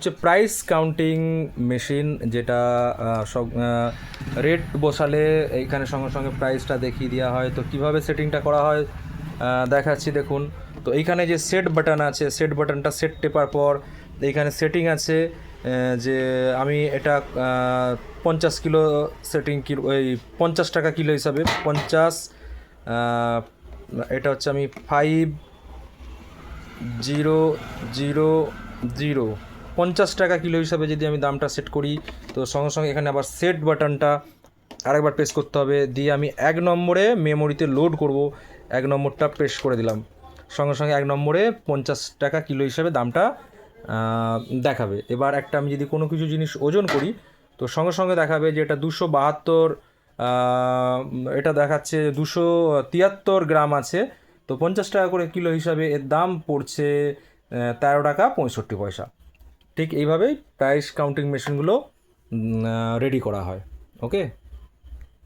হচ্ছে price counting machine, যেটা সব রেট বসালে এইখানে সঙ্গে সঙ্গে প্রাইসটা দেখিয়ে দেওয়া হয়। তো কিভাবে সেটিংটা করা হয় দেখাচ্ছি, দেখুন। তো এইখানে যে সেট বাটন আছে, সেট বাটনটা সেট টেপার পর এইখানে সেটিং আছে যে আমি এটা 50 কিলো সেটিং, কিলো ওই 50 টাকা কিলো হিসাবে 50, এটা হচ্ছে আমি 5000, 50 টাকা কিলো হিসাবে যদি আমি দামটা সেট করি, তো সঙ্গে সঙ্গে এখানে আবার সেট বাটনটা আরেকবার প্রেস করতে হবে, দিয়ে আমি 1 নম্বরে মেমোরিতে লোড করব, 1 নম্বরটা প্রেস করে দিলাম, সঙ্গে সঙ্গে 1 নম্বরে 50 টাকা কিলো হিসাবে দামটা দেখাবে। এবার একটা আমি যদি কোনো কিছু জিনিস ওজন করি, তো সঙ্গে সঙ্গে দেখাবে যে এটা 272, এটা দেখাচ্ছে 273 গ্রাম আছে। তো 50 টাকা করে কিলো হিসাবে এর দাম পড়ছে 13 টাকা 65 পয়সা। ঠিক এইভাবেই প্রাইস কাউন্টিং মেশিনগুলো রেডি করা হয়। ওকে।